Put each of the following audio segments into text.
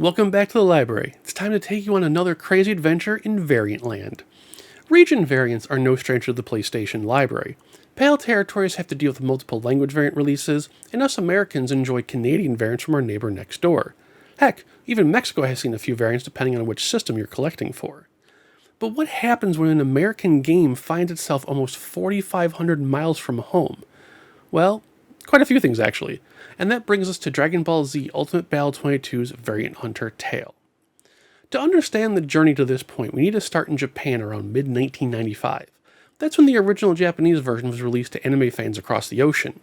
Welcome back to the library. It's time to take you on another crazy adventure in Variant Land. Region variants are no stranger to the PlayStation Library. PAL territories have to deal with multiple language variant releases, and us Americans enjoy Canadian variants from our neighbor next door. Heck, even Mexico has seen a few variants depending on which system you're collecting for. But what happens when an American game finds itself almost 4,500 miles from home? Well, quite a few things actually, and that brings us to Dragon Ball Z Ultimate Battle 22's Variant Hunter tale. To understand the journey to this point, we need to start in Japan around mid-1995. That's when the original Japanese version was released to anime fans across the ocean.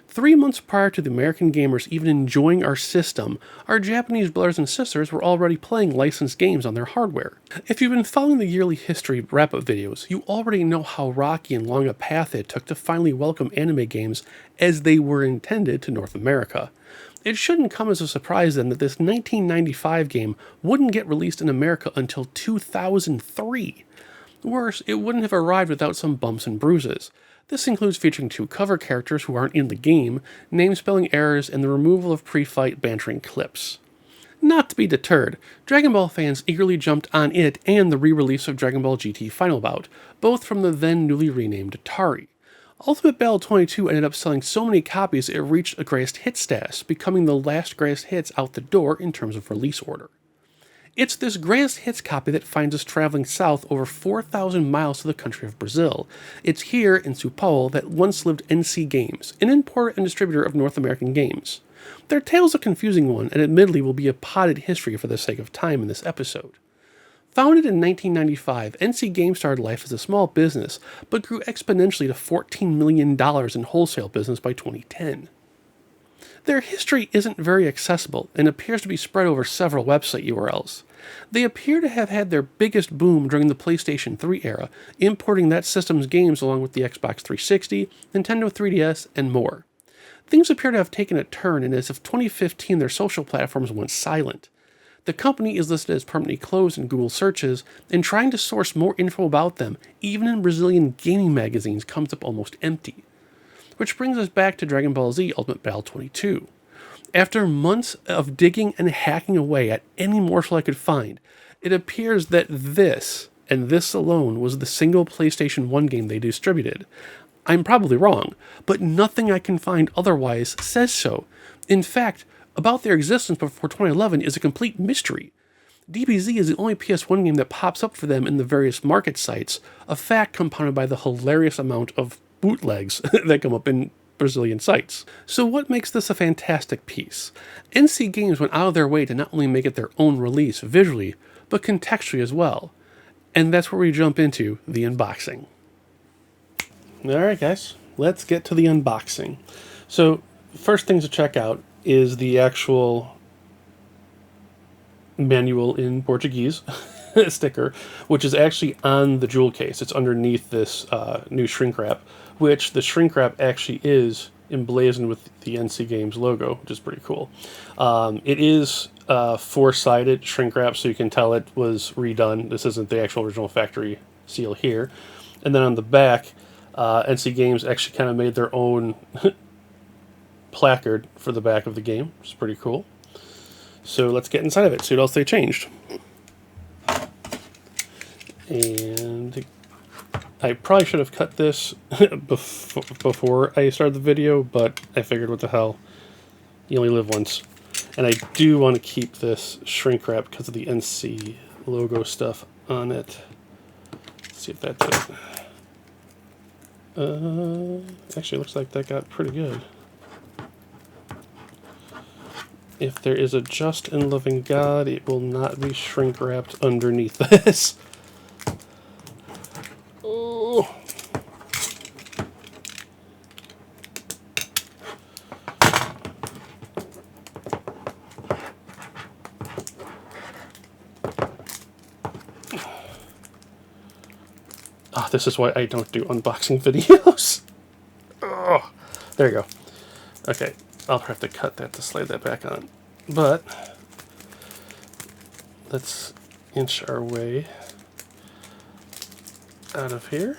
3 months prior to the American gamers even enjoying our system, our Japanese brothers and sisters were already playing licensed games on their hardware. If you've been following the yearly history wrap-up videos, you already know how rocky and long a path it took to finally welcome anime games as they were intended to North America. It shouldn't come as a surprise then that this 1995 game wouldn't get released in America until 2003. Worse, it wouldn't have arrived without some bumps and bruises. This includes featuring 2 cover characters who aren't in the game, name spelling errors, and the removal of pre-fight bantering clips. Not to be deterred, Dragon Ball fans eagerly jumped on it and the re-release of Dragon Ball GT Final Bout, both from the then newly renamed Atari. Ultimate Battle 22 ended up selling so many copies it reached a greatest hit status, becoming the last greatest hits out the door in terms of release order. It's this greatest hits copy that finds us traveling south over 4,000 miles to the country of Brazil. It's here in São Paulo that once lived NTSC Games, an importer and distributor of North American games. Their tale's a confusing one, and admittedly will be a potted history for the sake of time in this episode. Founded in 1995, NTSC Games started life as a small business, but grew exponentially to $14 million in wholesale business by 2010. Their history isn't very accessible and appears to be spread over several website URLs. They appear to have had their biggest boom during the PlayStation 3 era, importing that system's games along with the Xbox 360, Nintendo 3DS, and more. Things appear to have taken a turn, and as of 2015 their social platforms went silent. The company is listed as permanently closed in Google searches, and trying to source more info about them, even in Brazilian gaming magazines, comes up almost empty. Which brings us back to Dragon Ball Z Ultimate Battle 22. After months of digging and hacking away at any morsel I could find, it appears that this, and this alone, was the single PlayStation 1 game they distributed. I'm probably wrong, but nothing I can find otherwise says so. In fact, about their existence before 2011 is a complete mystery. DBZ is the only PS1 game that pops up for them in the various market sites, a fact compounded by the hilarious amount of bootlegs that come up in Brazilian sites. So what makes this a fantastic piece? NTSC Games went out of their way to not only make it their own release visually, but contextually as well. And that's where we jump into the unboxing. Alright guys, let's get to the unboxing. So, first thing to check out is the actual manual in Portuguese sticker, which is actually on the jewel case. It's underneath this new shrink wrap, which the shrink wrap actually is emblazoned with the NTSC Games logo, which is pretty cool. It is 4-sided shrink wrap, so you can tell it was redone. This isn't the actual original factory seal here. And then on the back, NTSC Games actually kind of made their own placard for the back of the game, which is pretty cool. So let's get inside of it, see what else they changed. And I probably should have cut this before I started the video, but I figured what the hell, you only live once. And I do want to keep this shrink wrap because of the NTSC logo stuff on it. Let's see if that's it. Actually, looks like that got pretty good. If there is a just and loving God, it will not be shrink wrapped underneath this. Oh. Oh, this is why I don't do unboxing videos. Oh, there you go. Okay, I'll have to cut that to slide that back on. But let's inch our way out of here.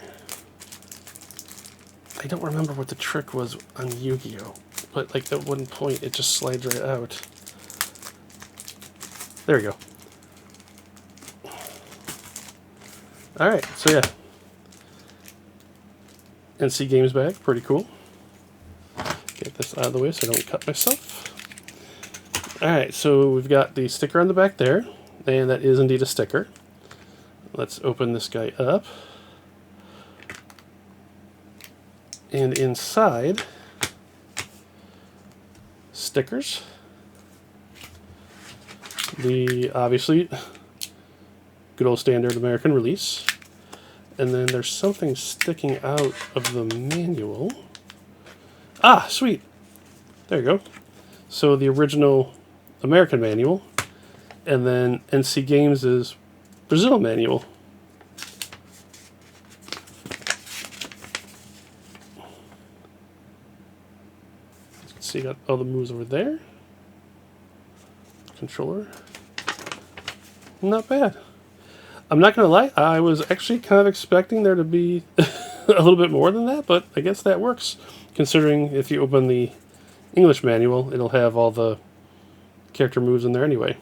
I don't remember what the trick was on Yu-Gi-Oh! But like at one point it just slides right out. There we go. All right, so yeah. NC Games bag, pretty cool. Get this out of the way so I don't cut myself. All right, so we've got the sticker on the back there, and that is indeed a sticker. Let's open this guy up. And inside, stickers. The, obviously, good old standard American release. And then there's something sticking out of the manual. Ah, sweet. There you go. So the original American manual, and then NC Games' Brazil manual. So you got all the moves over there. Controller. Not bad. I'm not going to lie, I was actually kind of expecting there to be a little bit more than that, but I guess that works. Considering if you open the English manual, it'll have all the character moves in there anyway.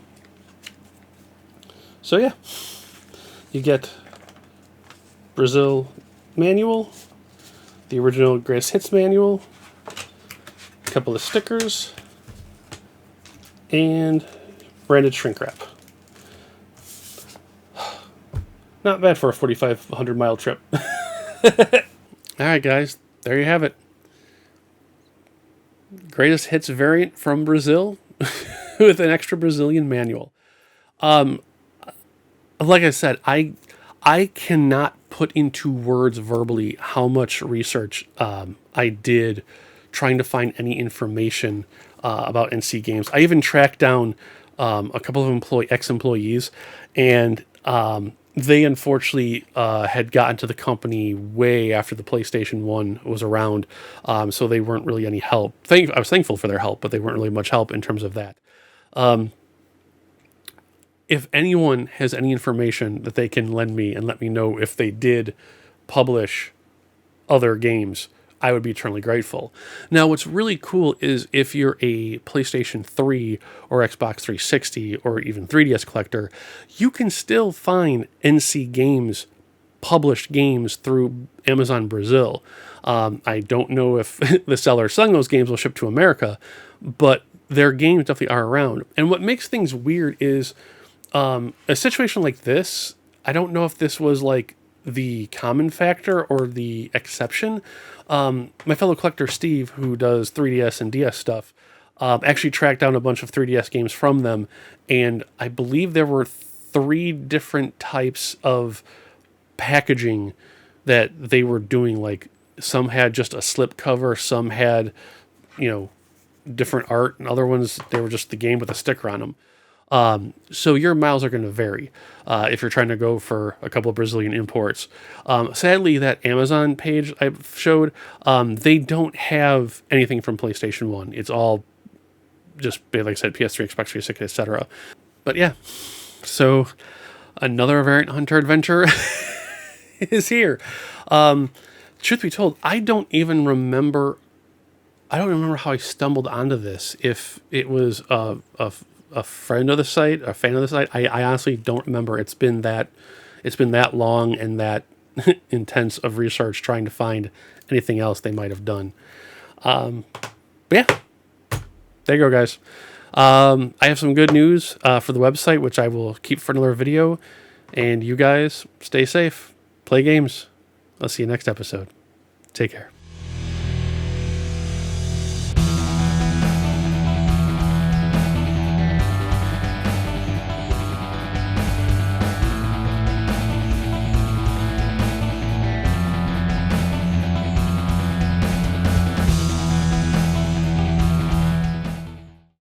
So yeah, you get Brazil manual, the original Greatest Hits manual, a couple of stickers, and branded shrink wrap. Not bad for a 4,500 mile trip. Alright guys, there you have it. Greatest Hits variant from Brazil with an extra Brazilian manual. Like I said, I cannot put into words verbally how much research I did trying to find any information about NC Games. I even tracked down a couple of ex-employees, and they unfortunately had gotten to the company way after the PlayStation 1 was around, so they weren't really any help. I was thankful for their help, but they weren't really much help in terms of that. If anyone has any information that they can lend me and let me know if they did publish other games, I would be eternally grateful. Now, what's really cool is if you're a PlayStation 3 or Xbox 360 or even 3DS collector, you can still find NC Games published games through Amazon Brazil. I don't know if the seller selling those games will ship to America, but their games definitely are around. And what makes things weird is a situation like this, I don't know if this was like the common factor or the exception. My fellow collector Steve, who does 3DS and DS stuff, actually tracked down a bunch of 3DS games from them, and I believe there were 3 different types of packaging that they were doing. Like, some had just a slip cover, some had, different art, and other ones, they were just the game with a sticker on them. So your miles are going to vary if you're trying to go for a couple of Brazilian imports. Sadly, that Amazon page I showed, they don't have anything from PlayStation 1. It's all just, like I said, PS3, Xbox 360, etc. But yeah, so another Variant Hunter adventure is here. Truth be told, I don't remember how I stumbled onto this. If it was a friend of the site, a fan of the site, I honestly don't remember. It's been that long and that intense of research trying to find anything else they might have done. But yeah, there you go, guys. I have some good news for the website, which I will keep for another video. And you guys, stay safe, play games. I'll see you next episode. Take care.